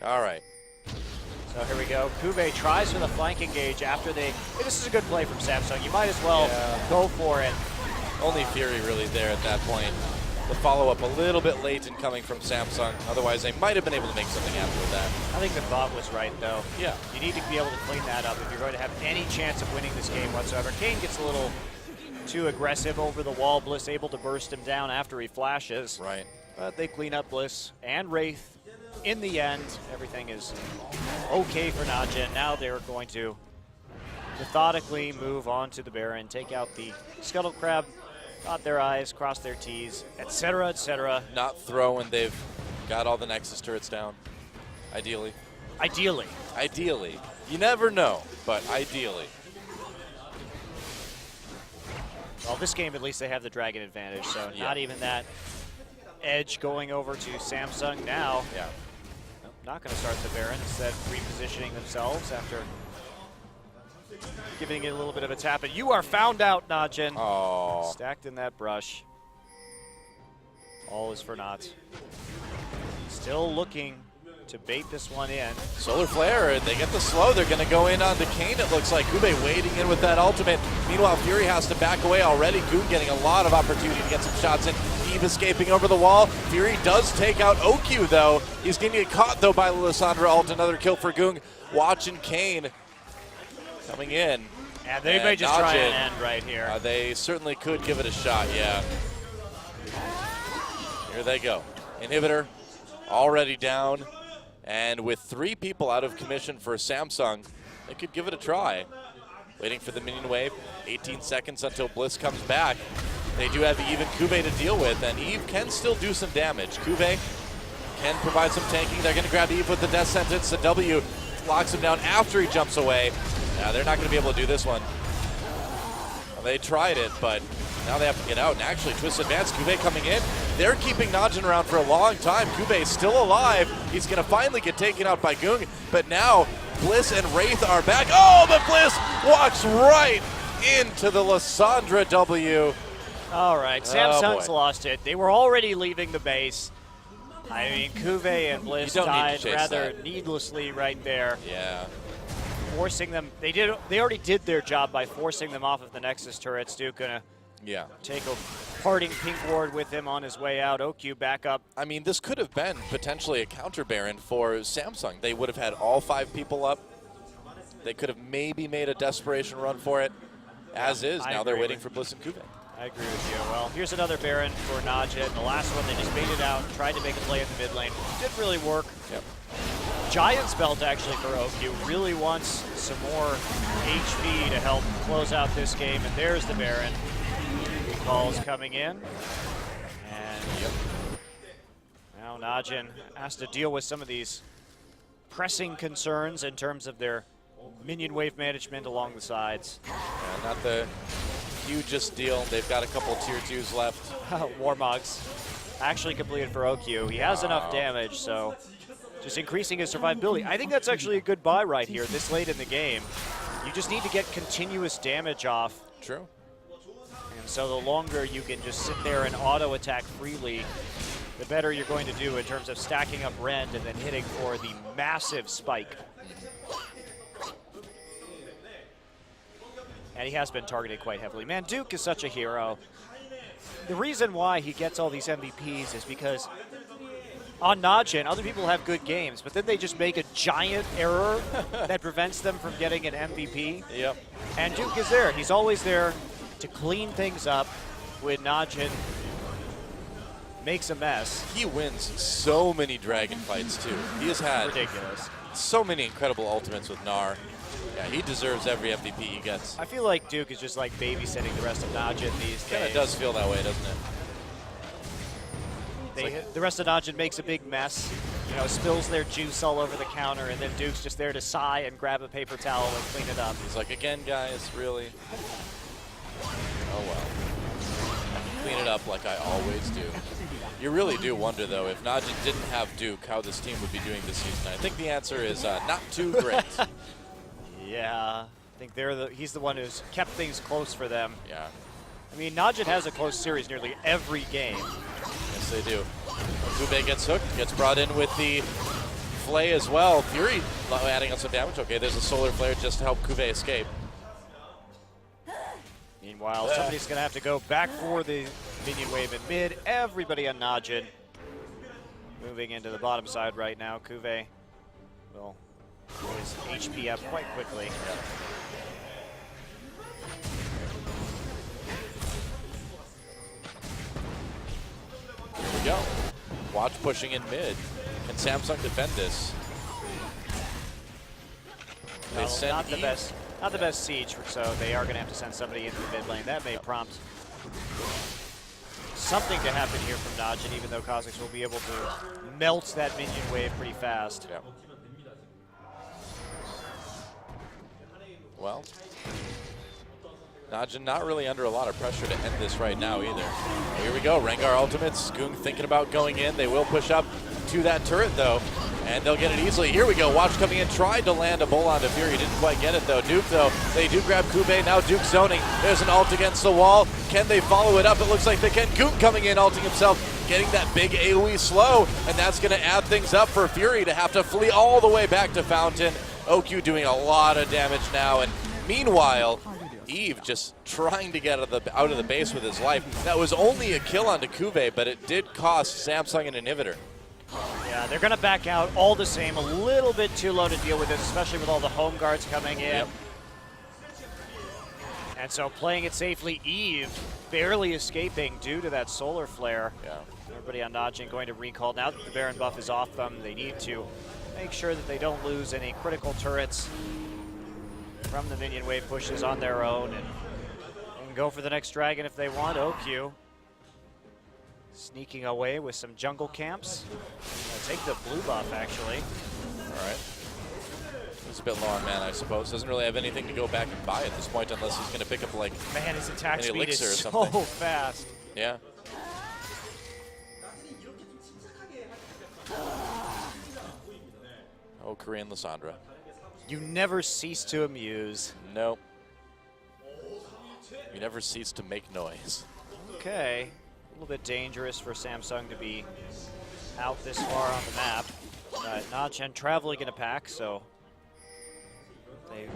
All right. So here we go. Cuvée tries for the flank engage after they... Hey, this is a good play from Samsung. You might as well go for it. Only Fury really there at that point. The follow-up a little bit late in coming from Samsung. Otherwise, they might have been able to make something happen with that. I think the thought was right, though. Yeah. You need to be able to clean that up if you're going to have any chance of winning this game whatsoever. Kane gets a little too aggressive over the wall. Bliss able to burst him down after he flashes. Right. But they clean up Bliss and Wraith. In the end, everything is okay for Najin. Now they're going to methodically move on to the Baron, take out the Scuttle Crab, dot their I's, cross their T's, etc., etc. Not throw when they've got all the Nexus turrets down, ideally. Ideally. Ideally. You never know, but ideally. Well, this game, at least they have the Dragon advantage, so not even that edge going over to Samsung now. Yeah. Nope, not going to start the Baron, instead repositioning themselves after giving it a little bit of a tap. And you are found out, Najin. Oh. Stacked in that brush. All is for naught. Still looking to bait this one in. Solar Flare, they get the slow. They're going to go in on the Kane, it looks like. Cuvée waiting in with that ultimate. Meanwhile, Fury has to back away already. Goon getting a lot of opportunity to get some shots in. Eve escaping over the wall. Fury does take out OQ, though. He's going to get caught, though, by Lissandra ult. Another kill for Goong. Watching Kane coming in. And they may just try and end right here. They certainly could give it a shot, yeah. Here they go. Inhibitor already down. And with 3 people out of commission for Samsung, they could give it a try. Waiting for the minion wave. 18 seconds until Bliss comes back. They do have Eve and Cuvée to deal with, and Eve can still do some damage. Cuvée can provide some tanking. They're going to grab Eve with the death sentence. The W locks him down after he jumps away. They're not going to be able to do this one. Well, they tried it, but now they have to get out. And actually, Twist advance, Cuvée coming in. They're keeping Najin around for a long time. Cuvée is still alive. He's going to finally get taken out by Goong, but now Bliss and Wraith are back. Oh, but Bliss walks right into the Lissandra W. All right, Samsung's lost it. They were already leaving the base. I mean, Cuvée and Bliss died rather needlessly right there. Yeah. Forcing them, they already did their job by forcing them off of the Nexus turrets. Duke gonna Yeah. take a parting pink ward with him on his way out. OQ back up. I mean, this could have been potentially a counter Baron for Samsung. They would have had all 5 people up. They could have maybe made a desperation run for it. As is, now they're waiting for Bliss and Kuve. I agree with you. Well, here's another Baron for Najin. The last one, they just baited out, tried to make a play in the mid lane. Didn't really work. Yep. Giant's Belt, actually, for OQ. Really wants some more HP to help close out this game. And there's the Baron. Calls coming in. And now Najin has to deal with some of these pressing concerns in terms of their minion wave management along the sides. Yeah, not the hugest deal. They've got a couple tier 2s left. Warmog's actually completed for OQ. He has enough damage, so just increasing his survivability. I think that's actually a good buy right here this late in the game. You just need to get continuous damage off. True. And so the longer you can just sit there and auto-attack freely, the better you're going to do in terms of stacking up rend and then hitting for the massive spike. And he has been targeted quite heavily. Man, Duke is such a hero. The reason why he gets all these MVPs is because on Najin, other people have good games, but then they just make a giant error that prevents them from getting an MVP. Yep. And Duke is there. He's always there to clean things up when Najin makes a mess. He wins so many dragon fights, too. He has had Ridiculous. so many incredible ultimates with Gnar. Yeah, he deserves every MVP he gets. I feel like Duke is just like babysitting the rest of Najin these days. Kind of does feel that way, doesn't it? The rest of Najin makes a big mess, you know, spills their juice all over the counter, and then Duke's just there to sigh and grab a paper towel and clean it up. He's like, again, guys, really? Oh, well. Clean it up like I always do. You really do wonder, though, if Najin didn't have Duke, how this team would be doing this season. I think the answer is not too great. Yeah, I think he's the one who's kept things close for them. Yeah. I mean, Najin has a close series nearly every game. Yes, they do. Kuve gets hooked, gets brought in with the Flay as well. Fury adding on some damage. Okay, there's a solar flare just to help Kuve escape. Meanwhile, somebody's going to have to go back for the minion wave in mid. Everybody on Najin moving into the bottom side right now. Kuve will pull his HP up quite quickly. Here we go. Watch pushing in mid. Can Samsung defend this? They send not the best siege, so they are going to have to send somebody into the mid lane. That may prompt something to happen here from Najin, even though Kha'Zix will be able to melt that minion wave pretty fast. Yep. Well, Najin not really under a lot of pressure to end this right now either. Here we go, Rengar ultimate. Skoong thinking about going in. They will push up to that turret though, and they'll get it easily. Here we go, Watch coming in, tried to land a bull onto Fury, didn't quite get it though. Duke though, they do grab Kuve, now Duke zoning. There's an ult against the wall. Can they follow it up? It looks like they can. Goot coming in, ulting himself, getting that big AoE slow, and that's gonna add things up for Fury to have to flee all the way back to Fountain. OQ doing a lot of damage now, and meanwhile, Eve just trying to get out of the base with his life. That was only a kill onto Kuve, but it did cost Samsung an inhibitor. Yeah, they're going to back out all the same. A little bit too low to deal with this, especially with all the home guards coming in. Yep. And so playing it safely, Eve barely escaping due to that solar flare. Yeah. Everybody on Najin going to recall. Now that the Baron buff is off them, they need to make sure that they don't lose any critical turrets from the minion wave pushes on their own and go for the next dragon if they want. OQ sneaking away with some jungle camps. Take the blue buff, actually. All right. He's a bit low on mana, I suppose. Doesn't really have anything to go back and buy at this point unless he's going to pick up, like, man, his attack an speed elixir is or so something. fast. Yeah. Oh, Korean Lysandra. You never cease to amuse. Nope. You never cease to make noise. Okay. A little bit dangerous for Samsung to be out this far on the map. But Najin traveling in a pack, so they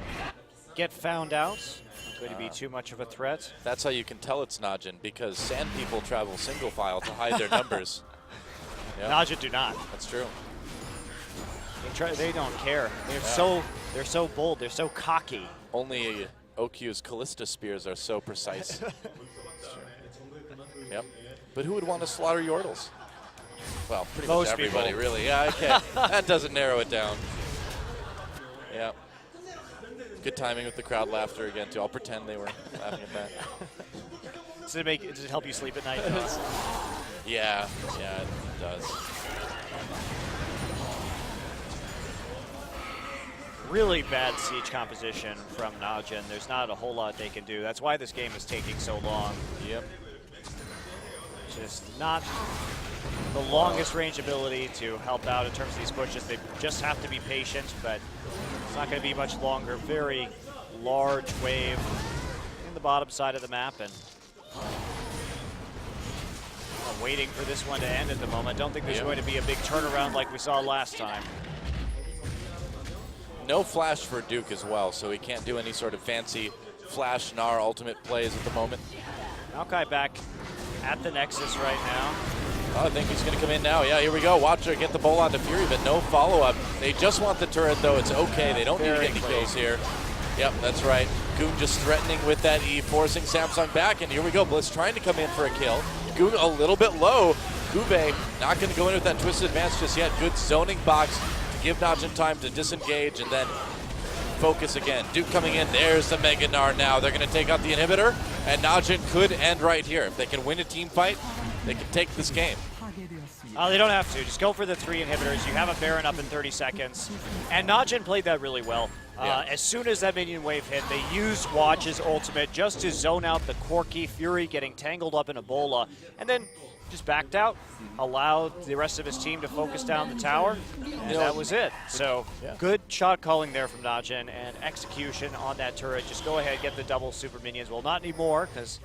get found out. Not going to be too much of a threat. That's how you can tell it's Najin, because sand people travel single file to hide their numbers. Yep. Najin do not. That's true. They don't care. They're so bold. They're so cocky. Only OQ's Callista spears are so precise. Yep. But who would want to slaughter Yordles? Well, pretty Most much everybody, people. really. Yeah, okay. That doesn't narrow it down. Yeah. Good timing with the crowd laughter again, too. I'll pretend they were laughing at that. Does it help you sleep at night? Yeah, it does. Really bad siege composition from Najin. There's not a whole lot they can do. That's why this game is taking so long. Yep. Just not the longest range ability to help out in terms of these pushes. They just have to be patient, but it's not going to be much longer. Very large wave in the bottom side of the map, and I'm waiting for this one to end at the moment. Don't think there's going to be a big turnaround like we saw last time. No flash for Duke as well, so he can't do any sort of fancy flash Gnar ultimate plays at the moment. Maokai back at the Nexus right now. Oh, I think he's going to come in now. Yeah, here we go. Watch her get the bowl onto Fury, but no follow-up. They just want the turret, though. It's okay. They don't need to get any kills here. Yep, that's right. Goon just threatening with that E, forcing Samsung back, and here we go. Bliss trying to come in for a kill. Goon a little bit low. Kube not going to go in with that twisted advance just yet. Good zoning box to give Najin time to disengage and then focus again. Duke coming in. There's the Mega Gnar now. They're going to take out the inhibitor, and Najin could end right here. If they can win a team fight, they can take this game. They don't have to. Just go for the 3 inhibitors. You have a Baron up in 30 seconds. And Najin played that really well. As soon as that minion wave hit, they used Watch's ultimate just to zone out the Corki. Fury getting tangled up in Ebola. And then just backed out, allowed the rest of his team to focus down the tower, and that was it. So good shot calling there from Najin, and execution on that turret. Just go ahead, get the double super minions. Well, not anymore, because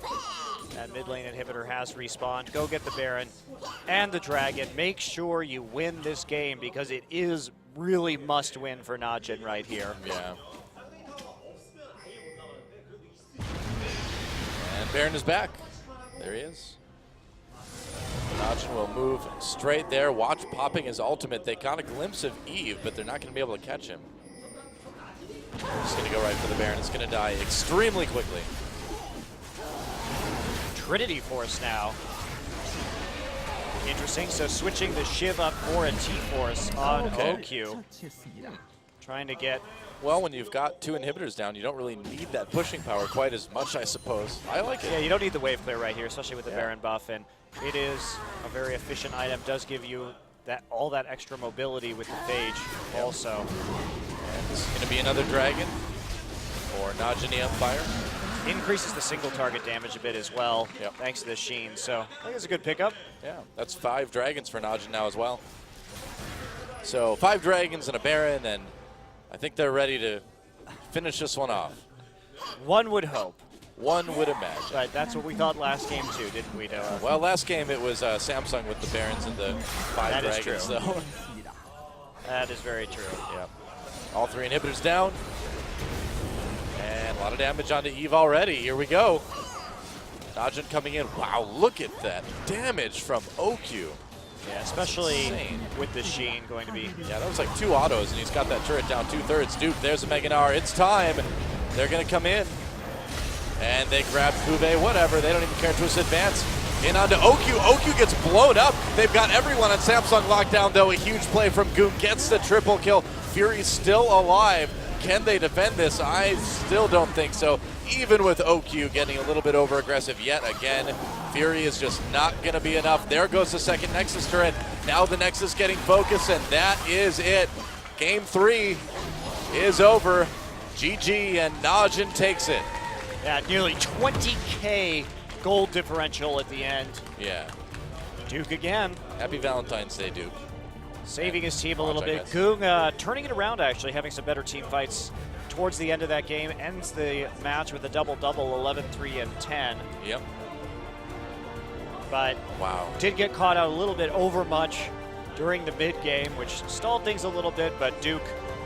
that mid lane inhibitor has respawned. Go get the Baron and the Dragon. Make sure you win this game, because it is really must win for Najin right here. Yeah. And Baron is back. There he is. Najin will move straight there. Watch popping his ultimate. They got a glimpse of Eve, but they're not going to be able to catch him. Just going to go right for the Baron. It's going to die extremely quickly. Trinity Force now. Interesting. So switching the Shiv up for a T-Force on OQ. Trying to get... Well, when you've got 2 inhibitors down, you don't really need that pushing power quite as much, I suppose. I like it. Yeah, you don't need the wave clear right here, especially with the Baron buff, and it is a very efficient item. Does give you all that extra mobility with the Phage also. And this is going to be another dragon for Najin E-mFire. Increases the single target damage a bit as well, thanks to the Sheen. So I think it's a good pickup. Yeah, that's 5 dragons for Najin now as well. So 5 dragons and a Baron, and I think they're ready to finish this one off. One would hope. One would imagine. But that's what we thought last game too, didn't we, Noah? Well, last game it was Samsung with the Barons and the 5 that dragons. Is true. So. That is very true. Yeah. All 3 inhibitors down. And a lot of damage onto Eve already. Here we go. Najin coming in. Wow, look at that damage from OQ. Yeah, especially with the Sheen going to be... Yeah, that was like 2 autos, and he's got that turret down 2/3. Duke, there's a Mega Gnar. It's time. They're going to come in. And they grab Kube, whatever. They don't even care. Twist advance. In onto OQ. OQ gets blown up. They've got everyone on Samsung locked down, though. A huge play from Goon gets the triple kill. Fury's still alive. Can they defend this? I still don't think so. Even with OQ getting a little bit over-aggressive yet again, Fury is just not going to be enough. There goes the second Nexus turret. Now the Nexus getting focus, and that is it. Game 3 is over. GG, and Najin takes it. Yeah, nearly 20K gold differential at the end. Yeah. Duke again. Happy Valentine's Day, Duke. Saving his team a little bit. Goong turning it around, actually, having some better team fights towards the end of that game. Ends the match with a double-double, 11-3 and 10. Yep. But did get caught out a little bit over much during the mid game, which stalled things a little bit, but Duke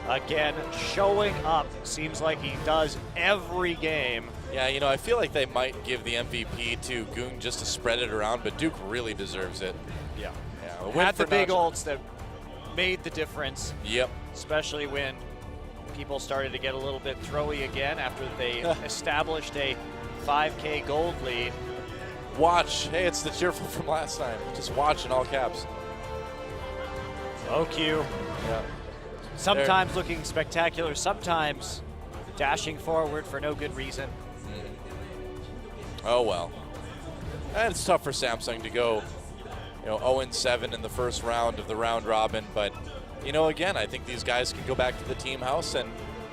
again, showing up. Seems like he does every game. Yeah, you know, I feel like they might give the MVP to Goong just to spread it around, but Duke really deserves it. Yeah. Yeah, Had the big ults that made the difference. Yep. Especially when people started to get a little bit throwy again after they established a 5K gold lead. Watch. Hey, it's the cheerful from last time. Just watch in all caps. OQ. Yeah. Sometimes looking spectacular, sometimes dashing forward for no good reason. Oh well. And it's tough for Samsung to go, 0-7 in the first round of the round robin, but again, I think these guys can go back to the team house and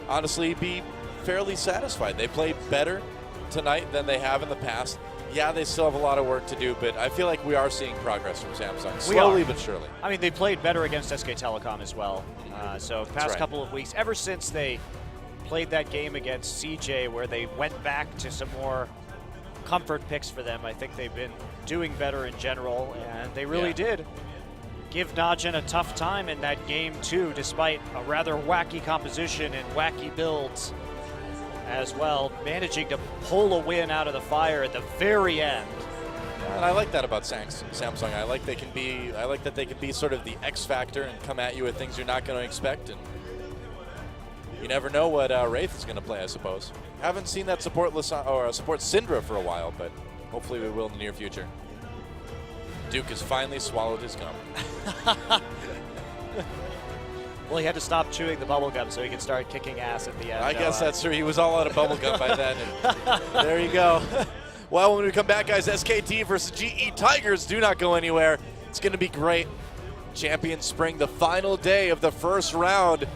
honestly be fairly satisfied. They played better tonight than they have in the past. Yeah, they still have a lot of work to do, but I feel like we are seeing progress from Samsung, slowly but surely. I mean, they played better against SK Telecom as well. So past right. couple of weeks, ever since they played that game against CJ where they went back to some more comfort picks for them, I think they've been doing better in general, and they really did give Najin a tough time in that game too, despite a rather wacky composition and wacky builds as well, managing to pull a win out of the fire at the very end. And I like that about Samsung. I like that they can be sort of the X factor and come at you with things you're not going to expect, and you never know what Wraith is going to play, I suppose. Haven't seen that support Syndra for a while, but hopefully we will in the near future. Duke has finally swallowed his gum. Well, he had to stop chewing the bubble gum so he could start kicking ass at the end. I guess that's true. He was all out of bubble gum by then. And there you go. Well, when we come back, guys, SKT versus GE Tigers. Do not go anywhere. It's going to be great. Champion Spring, the final day of the first round,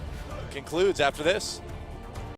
concludes after this.